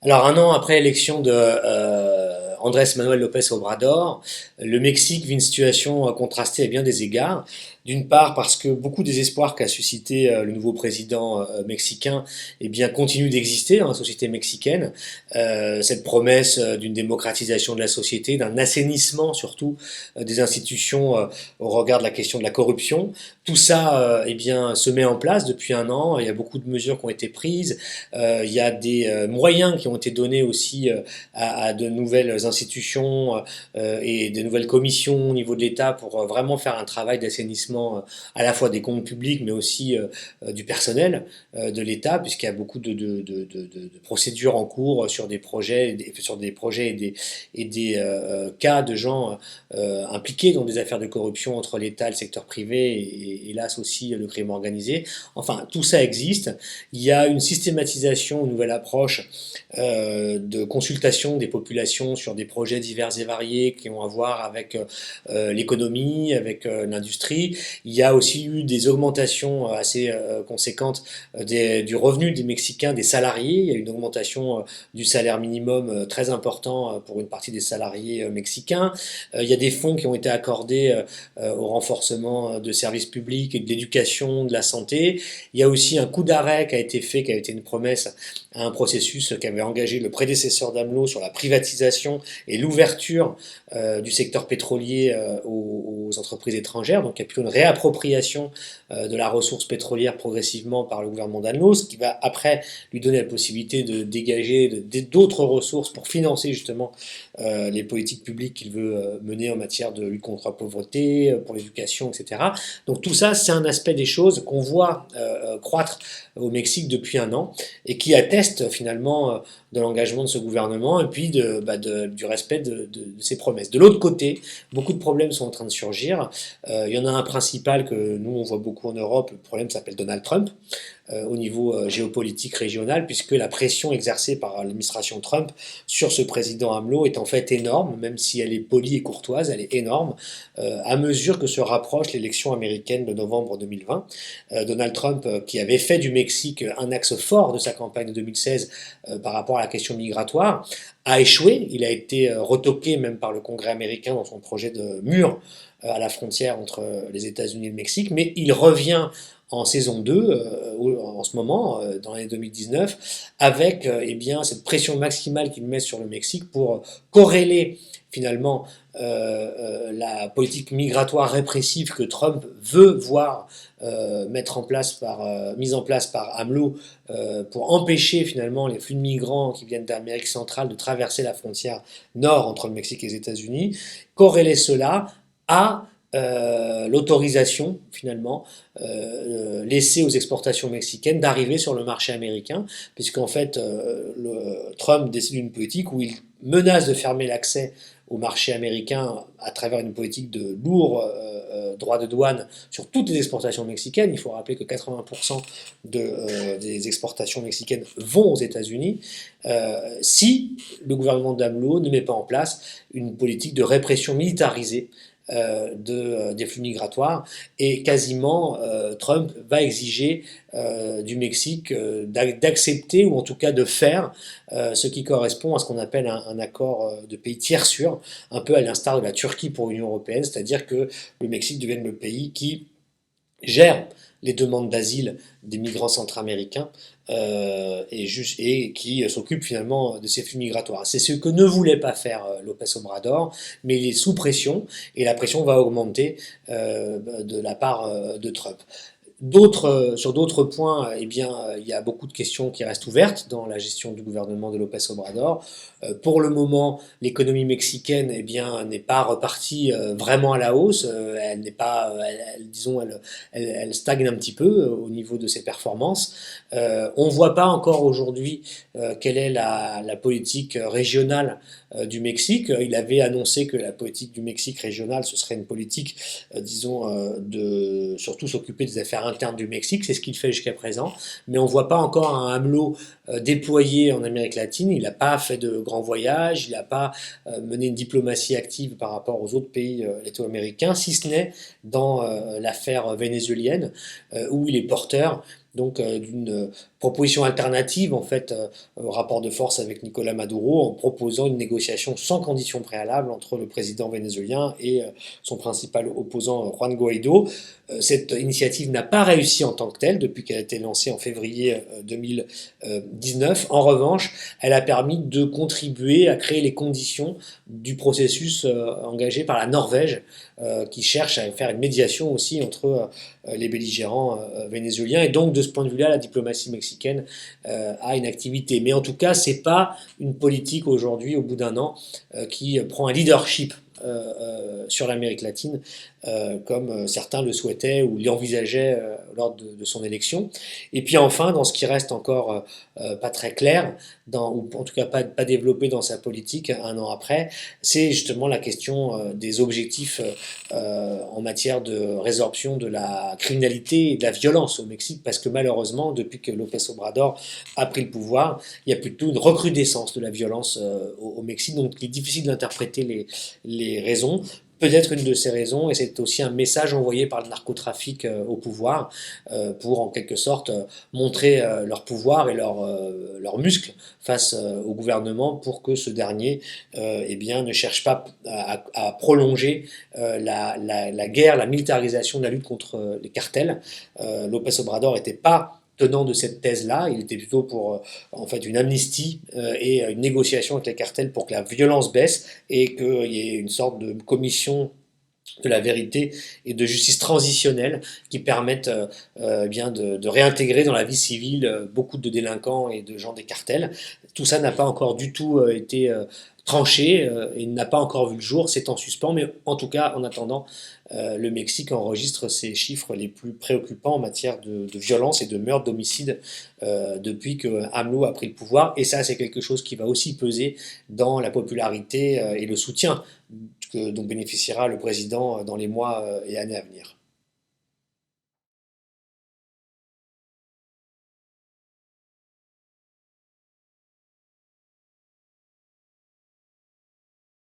Alors, un an après l'élection de Andrés Manuel López Obrador, le Mexique vit une situation contrastée à bien des égards. D'une part, parce que beaucoup des espoirs qu'a suscité le nouveau président mexicain eh bien, continuent d'exister dans la société mexicaine. Cette promesse d'une démocratisation de la société, d'un assainissement surtout des institutions au regard de la question de la corruption, tout ça eh bien, se met en place depuis un an. Il y a beaucoup de mesures qui ont été prises. Il y a des moyens qui ont été donnés aussi à de nouvelles institutions et de nouvelles commissions au niveau de l'État pour vraiment faire un travail d'assainissement à la fois des comptes publics mais aussi du personnel de l'État, puisqu'il y a beaucoup de procédures en cours sur des projets, sur des projets et des cas de gens impliqués dans des affaires de corruption entre l'État, le secteur privé et hélas aussi le crime organisé. Enfin, tout ça existe. Il y a une systématisation, une nouvelle approche de consultation des populations sur des projets divers et variés qui ont à voir avec l'économie, avec l'industrie. Il y a aussi eu des augmentations assez conséquentes du revenu des Mexicains, des salariés. Il y a eu une augmentation du salaire minimum très important pour une partie des salariés mexicains. Il y a des fonds qui ont été accordés au renforcement de services publics et de l'éducation, de la santé. Il y a aussi un coup d'arrêt qui a été fait, qui a été une promesse à un processus qu'avait engagé le prédécesseur d'AMLO sur la privatisation et l'ouverture du secteur pétrolier aux entreprises étrangères. Donc il y a plutôt une réappropriation de la ressource pétrolière progressivement par le gouvernement d'AMLO, ce qui va après lui donner la possibilité de dégager d'autres ressources pour financer justement les politiques publiques qu'il veut mener en matière de lutte contre la pauvreté, pour l'éducation, etc. Donc tout ça, c'est un aspect des choses qu'on voit croître au Mexique depuis un an et qui atteste finalement de l'engagement de ce gouvernement et puis du respect de ses promesses. De l'autre côté, beaucoup de problèmes sont en train de surgir. Il y en a un principal que nous on voit beaucoup en Europe, le problème s'appelle Donald Trump au niveau géopolitique régional, puisque la pression exercée par l'administration Trump sur ce président AMLO est en fait énorme, même si elle est polie et courtoise, elle est énorme, à mesure que se rapproche l'élection américaine de novembre 2020. Donald Trump, qui avait fait du Mexique un axe fort de sa campagne de 2016 par rapport à la question migratoire, a échoué. Il a été retoqué même par le Congrès américain dans son projet de mur à la frontière entre les États-Unis et le Mexique, mais il revient en saison 2, en ce moment, dans l'année 2019, avec eh bien, cette pression maximale qu'il met sur le Mexique pour corréler finalement la politique migratoire répressive que Trump veut voir mise en place par AMLO pour empêcher finalement les flux de migrants qui viennent d'Amérique centrale de traverser la frontière nord entre le Mexique et les États-Unis, corréler cela à l'autorisation finalement laissée aux exportations mexicaines d'arriver sur le marché américain, puisqu'en fait Trump décide d'une politique où il menace de fermer l'accès au marché américain à travers une politique de lourds droits de douane sur toutes les exportations mexicaines. Il faut rappeler que 80% des exportations mexicaines vont aux États-Unis. Si le gouvernement d'AMLO ne met pas en place une politique de répression militarisée des flux migratoires et quasiment Trump va exiger du Mexique d'accepter ou en tout cas de faire ce qui correspond à ce qu'on appelle un accord de pays tiers sûr, un peu à l'instar de la Turquie pour l'Union européenne, c'est-à-dire que le Mexique devienne le pays qui gère les demandes d'asile des migrants centra-américains et qui s'occupe finalement de ces flux migratoires. C'est ce que ne voulait pas faire López Obrador, mais il est sous pression et la pression va augmenter de la part de Trump. Sur d'autres points, eh bien, il y a beaucoup de questions qui restent ouvertes dans la gestion du gouvernement de López Obrador. Pour le moment, l'économie mexicaine, eh bien, n'est pas repartie vraiment à la hausse. Elle n'est pas, disons, elle stagne un petit peu au niveau de ses performances. On ne voit pas encore aujourd'hui quelle est la politique régionale du Mexique. Il avait annoncé que la politique du Mexique régionale, ce serait une politique, disons, de surtout s'occuper des affaires internes du Mexique. C'est ce qu'il fait jusqu'à présent. Mais on ne voit pas encore un AMLO déployé en Amérique latine. Il n'a pas fait de grands voyages, il n'a pas mené une diplomatie active par rapport aux autres pays latino-américains, si ce n'est dans l'affaire vénézuélienne, où il est porteur donc d'une proposition alternative en fait au rapport de force avec Nicolas Maduro en proposant une négociation sans condition préalable entre le président vénézuélien et son principal opposant Juan Guaido. Cette initiative n'a pas réussi en tant que telle depuis qu'elle a été lancée en février 2019. En revanche, elle a permis de contribuer à créer les conditions du processus engagé par la Norvège qui cherche à faire une médiation aussi entre les belligérants vénézuéliens. Et donc, de ce point de vue-là, la diplomatie mexicaine a une activité. Mais en tout cas, ce n'est pas une politique aujourd'hui, au bout d'un an, qui prend un leadership sur l'Amérique latine, comme certains le souhaitaient ou l'envisageaient lors de son élection. Et puis enfin, dans ce qui reste encore pas très clair, ou en tout cas pas développé dans sa politique un an après, c'est justement la question des objectifs en matière de résorption de la criminalité et de la violence au Mexique, parce que malheureusement, depuis que López Obrador a pris le pouvoir, il y a plutôt une recrudescence de la violence au Mexique, donc il est difficile d'interpréter les raisons. Peut-être une de ces raisons, et c'est aussi un message envoyé par le narcotrafic au pouvoir, pour en quelque sorte montrer leur pouvoir et leurs muscles face au gouvernement pour que ce dernier eh bien, ne cherche pas à prolonger la guerre, la militarisation de la lutte contre les cartels. López Obrador n'était pas tenant de cette thèse-là, il était plutôt pour en fait une amnistie et une négociation avec les cartels pour que la violence baisse et qu'il y ait une sorte de commission de la vérité et de justice transitionnelle qui permettent bien de réintégrer dans la vie civile beaucoup de délinquants et de gens des cartels. Tout ça n'a pas encore du tout été tranché et n'a pas encore vu le jour, c'est en suspens, mais en tout cas, en attendant, le Mexique enregistre ses chiffres les plus préoccupants en matière de violence et de meurtres, d'homicides depuis que AMLO a pris le pouvoir. Et ça, c'est quelque chose qui va aussi peser dans la popularité et le soutien dont bénéficiera le président dans les mois et années à venir.